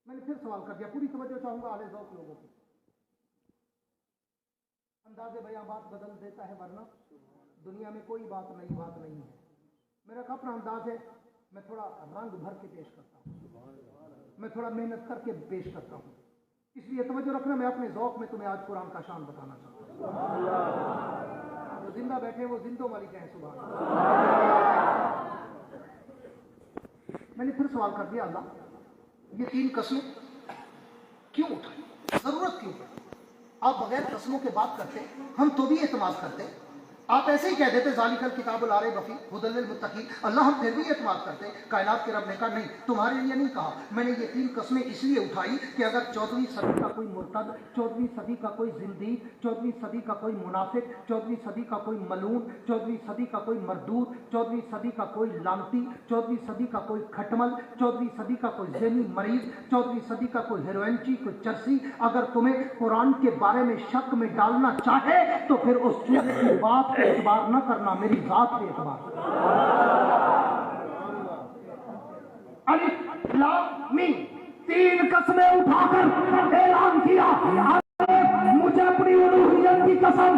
मैंने फिर सवाल कर दिया, पूरी तवज्जो चाहूंगा आले ज़ौक़ लोगों की। अंदाज़े बयां बात बदल देता है, वरना दुनिया में कोई बात नहीं है। मेरा अपना अंदाज है, मैं थोड़ा रंग भर के पेश करता हूँ, मैं थोड़ा मेहनत करके पेश करता हूँ। इसलिए तवज्जो रखना, मैं अपने ज़ौक़ में तुम्हें आज कुरान का शान बताना चाहता हूँ। जो जिंदा बैठे वो जिंदों वाली कहें सुभान अल्लाह। मैंने फिर सवाल कर दिया, अल्लाह ये 3 कसमें क्यों उठाई, जरूरत क्यों पड़ी? आप बगैर कसमों के बात करते, हम तो भी एतमाद करते। आप ऐसे ही कह देते ज़ालिकल किताबुल ला रैब फ़ीह हुदल लिल मुत्तक़ीन, अल्लाह हम फिर भी एतमाद करते। कायनात के रब ने कहा नहीं, तुम्हारे लिए नहीं कहा। मैंने ये 3 कस्में इसलिए उठाई कि अगर 14वीं सदी का कोई मुर्तद, 14वीं सदी का कोई जिंदीक, 14वीं सदी का कोई मुनाफिक, 14वीं सदी का कोई मलून, 14वीं सदी का कोई मरदूद, 14वीं सदी का कोई लानती, 14वीं सदी का कोई खटमल, 14वीं सदी का कोई ज़हनी मरीज, 14वीं सदी का कोई हेरोइनची, कोई चरसी, अगर तुम्हें कुरान के बारे में शक में डालना चाहे तो फिर उस चीज की बात पे एतबार न करना, मेरी जात पे एतबार। अलिफ लाम मीम 3 कसमें उठाकर ऐलान किया, मुझे अपनी उलूहियत की कसम,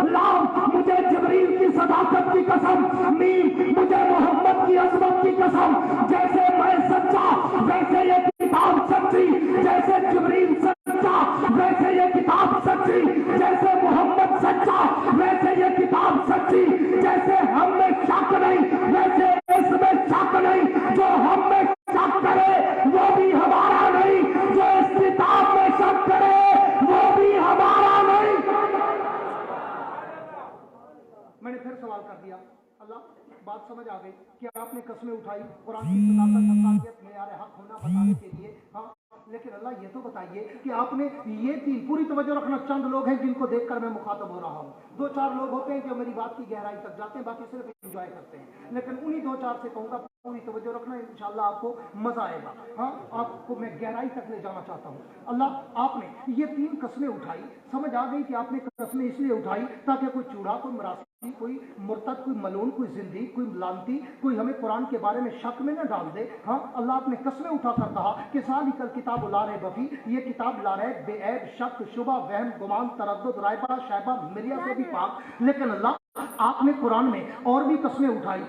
लाम मुझे जिब्रील की सदाकत की कसम, मीम मुझे मोहम्मद की अज़मत की कसम। जैसे मैं सच्चा वैसे ये किताब सच्ची, जैसे जिब्रील सच्चा वैसे ये किताब सच्ची, जैसे मोहम्मद सच्चा वैसे ये किताब सच्ची। जैसे हम में शक नहीं वैसे इसमें शक नहीं, जो हम में शक करे वो भी हमारा नहीं, जो इस किताब में शक करे वो भी हमारा नहीं। मैंने फिर सवाल कर दिया, अल्लाह बात समझ आ गई कि आपने कसमें उठाई कुरान की सदाकत, हक़ानियत, मेयार हक होना बताने के लिए, हाँ, लेकिन अल्लाह ये तो बताइए कि आपने ये 3, पूरी तवज्जो रखना, चंद लोग हैं जिनको देखकर मैं मुखातब हो रहा हूँ, 2-4 लोग होते हैं जो मेरी बात की गहराई तक जाते हैं, बाकी सिर्फ एंजॉय करते हैं, लेकिन उन्हीं 2-4 से कहूँगा पूरी तवज्जो रखना, इंशाअल्लाह आपको मजा आएगा। हाँ, आपको मैं गहराई तक ले जाना चाहता हूँ। अल्लाह आपने ये 3 कसमें उठाई, समझ आ गई कि आपने कसमें इसलिए उठाई ताकि कोई चूड़ा, कोई मरासी, कोई मुर्तद, कोई मलून, कोई जिंदगी, कोई लानती, कोई हमें कुरान के बारे में शक में न डाल दे। हाँ, अल्लाह आपने कसमें उठाकर कहा कि ज़ालिकल किताबुल ला रैब फ़ीह, ये किताब ला रैब, बेऐब, शक, शुबा, वहम, गुमान, तरद्दुद, रायबा, शैबा, मिरिया से भी पाक। लेकिन अल्लाह आपने कुरान में और भी कसमें उठाई,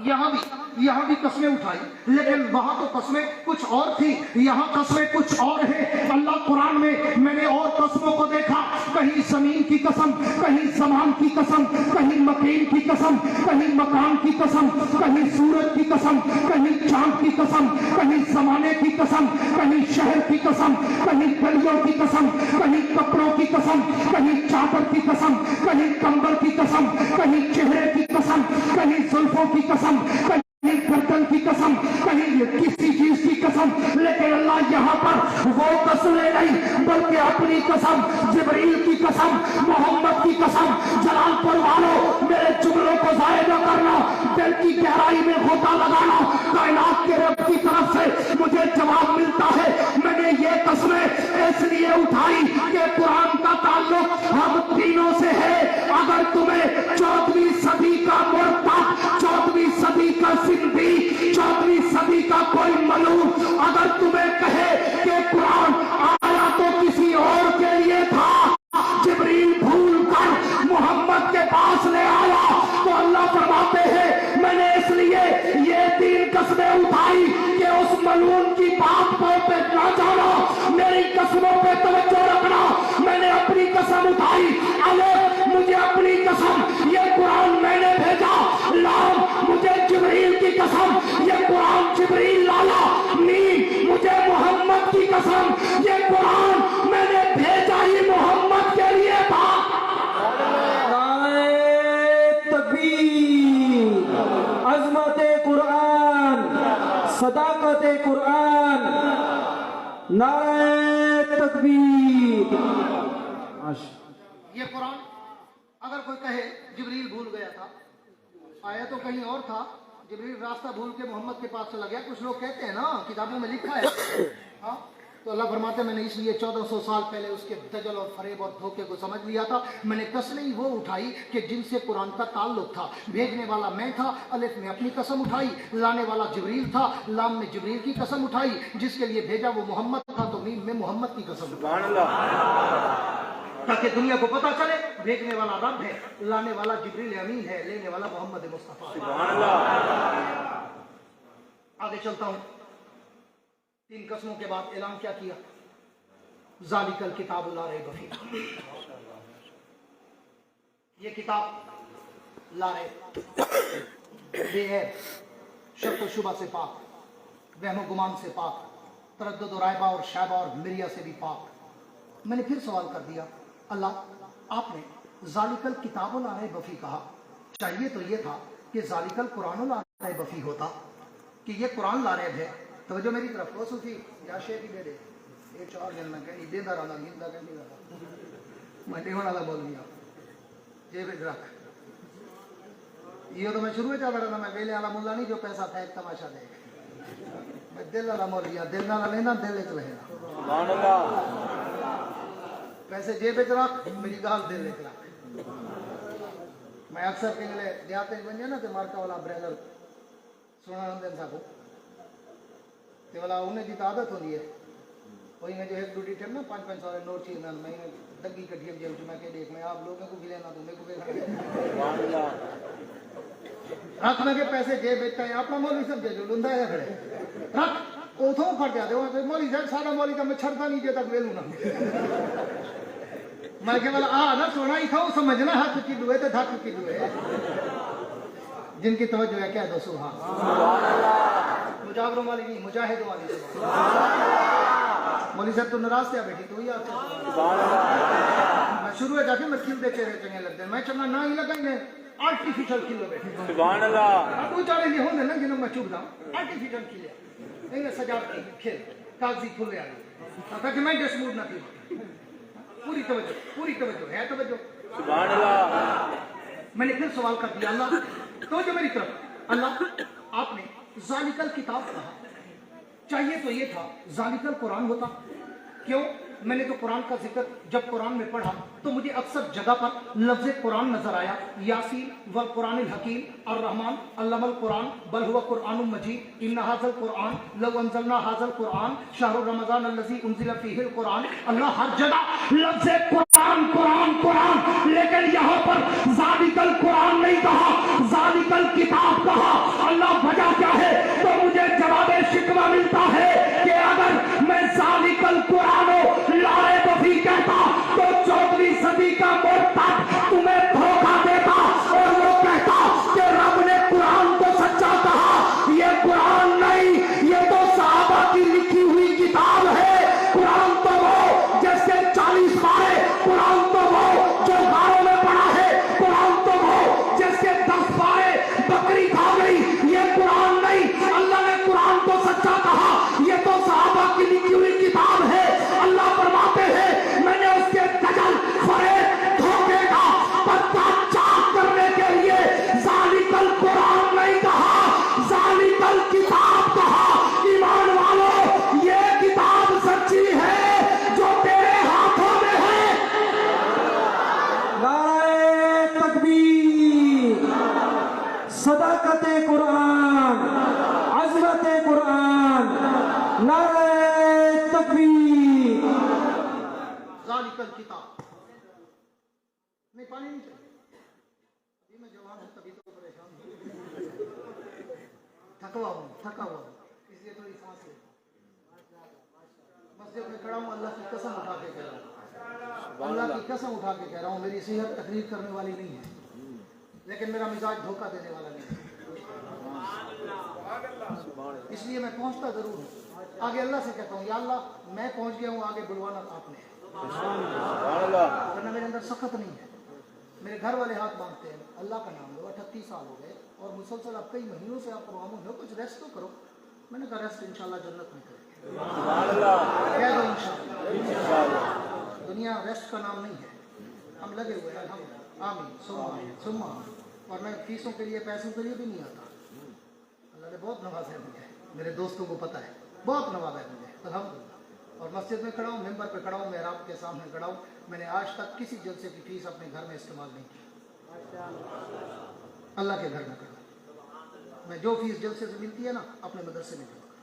यहाँ भी कसमें उठाई, लेकिन वहां तो कसमें कुछ और थी, यहाँ कसमें कुछ और है। अल्लाह कुरान में मैंने और कसमों को देखा, कहीं जमीन की कसम, कहीं समान की कसम, कहीं मकीन की कसम, कहीं मकान की कसम, कहीं सूरज की कसम, कहीं चांद की कसम, कहीं जमाने की कसम, कहीं शहर की कसम, कहीं गलियों की कसम, कहीं कपड़ों की कसम, कहीं चादर की कसम, कहीं कंबल की कसम, कहीं चेहरे की कसम, कहीं जुल्फों की कसम, कहीं गर्दन की कसम, कहीं किसी चीज की कसम। लेकिन अल्लाह यहाँ पर वो कसमें नहीं बल्कि अपनी कसम, जिब्रील की कसम, मोहम्मद की कसम। जलालपुर वालों, मेरे जुमलों को जाया न करना, दिल की गहराई में गोता लगाना। कायनात के रब की तरफ से मुझे जवाब मिलता है। मैंने ये कसमें इसलिए उठाई कि कुरान का ताल्लुक हम तीनों से है। अगर तुम्हें 14वीं सदी का मुर्तद, 14वीं सदी का सिंधी, 14वीं सदी का कोई मलून अगर तुम्हें कहे कि कुरान आया तो किसी और के लिए था, जिब्रील भूल कर मोहम्मद के पास ले आया, तो अल्लाह फरमाते हैं मैंने इसलिए ये 3 कसमें उठाई कि उस मलून की बात पे ना जाना, मेरी कसमों पे तवज्जो रखना। मैंने अपनी कसम उठाई, अलिफ मुझे अपनी कसम, ये कुरान मैंने भेजा, लाम मुझे जिब्रील की कसम, ये कुरान जिब्रील लाला, मीम मुझे मोहम्मद की कसम, ये कुरान मैंने भेजा ही मोहम्मद के लिए था। तकबीर, अज़मत कुरान, सदाकत कुरान, नारे तकबीर। ये कुरान अगर कोई कहे जिब्रील भूल गया था, आया तो कहीं और था, जिब्रील रास्ता भूल के मोहम्मद के पास चला गया, कुछ लोग कहते हैं ना किताबों में लिखा है, हाँ, तो अल्लाह फरमाते मैंने इसलिए 1400 साल पहले उसके दजल और फरेब और धोखे को समझ लिया था। मैंने कसमें ही वो उठाई कि जिनसे कुरान का ताल्लुक था। भेजने वाला मैं था, अलिफ में अपनी कसम उठाई। लाने वाला जिब्रील था, लाम में जिब्रील की कसम उठाई। जिसके लिए भेजा वो मोहम्मद था, तो मीम में मोहम्मद की कसम उठाई, ताकि दुनिया को पता चले भेजने वाला रब है, लाने वाला जिब्रील अमीन है, लेने वाला मोहम्मद मुस्तफा। आगे चलता हूं। 3 कसमों के बाद ऐलान क्या किया? ज़ालिकल किताबु ला रैब फीह, ये किताब ला रैब, बेऐब, शक व शुबा से पाक, वहम गुमान से पाक, तरद्दुद और रायबा और शायबा और मिरिया से भी पाक। मैंने फिर सवाल कर दिया, अल्लाह आपने ज़ालिकल किताबु ला रैब फीह कहा, चाहिए तो ये था कि ज़ालिकल कुरान ला रैब फीह होता, कि ये कुरान ला रैब है। तो जो मेरी तरफ वो सूफी या शेख ही दे दे, ये 4 दिन ना कहीं दे रहा गिंदा कहीं रहा मैं देवन वाला बोल दिया जे भी रख। ये तो मैं शुरू में चल रहा था, मैं वेले वाला मुल्ला नहीं जो पैसा फेंक तमाशा देख, मैं दिल वाला मौलवी, दिल ना लेना दिल च रहेगा। पैसे जेब च रख, मेरी गाल दिल च रख। मैं अक्सर के लिए देहात बन जाए ना तो मार्का वाला ब्रदर सुना दिन साको ते वाला उन्हें जी आदत होती है, वही में जो 1-2 टाइम ना 5-5 साल नोट चाहिए ना, मैं दगी कटियम जेब मैं के देख मैं आप लोगों को भी लेना, तुम्हें को भी रख। मैं के पैसे जेब बेचता है अपना मौलवी समझे जो लुंदा है खड़े रख उथों फट जाते हो मौलवी साहब, सारा मौलवी का मैं छड़ता नहीं जे तक वेलू ना। मैं के वाला आ ना सोना ही था, समझना हक की दुए तो धक की दुए। जिनकी तवज्जो है क्या दो सुभान अल्लाह, मुजावरों वाली नहीं मुजाहिदों वाली। मौलवी साहब तो नाराज थे बैठी तो ही आप मैं शुरू में जाके मैं खिलते चेहरे चंगे लगते, मैं चंगा ना ही लगा इन्हें आर्टिफिशियल खिलो बैठे सुभान अल्लाह। दो चार ये होंगे ना जिन्होंने मैं चुभदा आर्टिफिशियल खिले इन्हें सजावटी खेल कागजी फुले आ ताकि मैं डिसमूड ना थी। पूरी तवज्जो है तवज्जो सुभान अल्लाह। मैंने फिर सवाल कर दिया, अल्लाह तो जो मेरी तरफ, अल्लाह आपने ज़ालिकल किताब कहा, चाहिए तो ये था ज़ालिकल कुरान होता। क्यों? मैंने तो कुरान का जिक्र जब कुरान में पढ़ा तो मुझे अक्सर जगह पर लफ्ज़ कुरान नजर आया, यासीन वल कुरानिल हकीम अर्रहमान अल्लमल कुरान बल हुवा कुरआनुम मजीद इन्ना हाज़ल कुरान लव अंज़लना हाज़ल कुरान शहरु रमज़ान अल्लज़ी उनज़िला फ़ीहिल कुरान। अल्लाह हर जगह लफ्ज़ कुरान कुरान कुरान, लेकिन यहाँ पर ज़ालिकल कुरान नहीं कहा, ज़ालिकल किताब कहा। अल्लाह वजह क्या है? तो मुझे जवाब शिकवा मिलता है कि अगर मैं ज़ालिकल कुरानो लाए बफी कहता तो 14वीं सदी का मुर्तद तुम्हें धोखा देता और वो कहता कि रब ने कुरान तो सच्चा कहा। ये कुरान नहीं, ये तो सहाबा की लिखी हुई किताब है। कुरान तो वो जिसके 40 पारे, कुरान तो वो जो गारों में पड़ा है, कुरान तो वो जिसके 10 पारे बकरी खा गई। ये कुरान नहीं, अल्लाह ने कुरान तो सच्चा कहा, ये तो सहाबा की लिखी हुई किताब है। अल्लाह फरमाते हैं मैंने उसके दजल फरेब धोखे का पत्ता चाक करने के लिए ज़ालिकल कुरान नहीं कहा, ज़ालिकल किताब कहा। ईमान वालों, ये किताब सच्ची है जो तेरे हाथों में है। नारे तकबीर, सदाकते कुरान, अज़मते कुरान, नारे तकबीर। ज़ालिकल किताब नहीं, पानी नहीं चाहिए, अभी मैं जवान हूँ तभी तो परेशान हूँ, थका हुआ हूँ इसलिए थोड़ी सांस ले। मस्जिद में खड़ा हूँ, अल्लाह की कसम उठा के कह रहा हूँ, अल्लाह की कसम उठा के कह रहा हूँ, मेरी सेहत तकलीफ करने वाली नहीं है, लेकिन मेरा मिजाज धोखा देने वाला नहीं है। इसलिए मैं पहुंचता जरूर हूँ, आगे अल्लाह से कहता हूँ या अल्लाह मैं पहुंच गया हूँ, आगे बुलवाना आपने, वरना मेरे अंदर सख्त नहीं है। मेरे घर वाले हाथ मांगते हैं, अल्लाह का नाम लो, 38 साल हो गए और मुसलसल अब कई महीनों से आप प्रोग्रामों हो, कुछ रेस्ट तो करो। मैंने कहा रेस्ट इंशाल्लाह जन्नत में करेंगे, कह दो इंशाल्लाह। दुनिया रेस्ट का नाम नहीं है, हम लगे हुए हैं, हम आमीन सुम्मा। और मैं फीसों के लिए पैसों के लिए भी नहीं आता, अल्लाह ने बहुत नवाजा है मुझे, मेरे दोस्तों को पता है, बहुत नवाजा है मुझे अल्हम्दुलिल्लाह। اور مسجد میں کھڑا ہوں، ممبر پہ کھڑا ہوں، محراب کے سامنے کھڑا ہوں، میں نے آج تک کسی جلسے کی فیس اپنے گھر میں استعمال نہیں کی، اللہ کے گھر میں کھڑا ہوں۔ میں جو فیس جلسے سے ملتی ہے نا، اپنے مدرسے میں دوں گا۔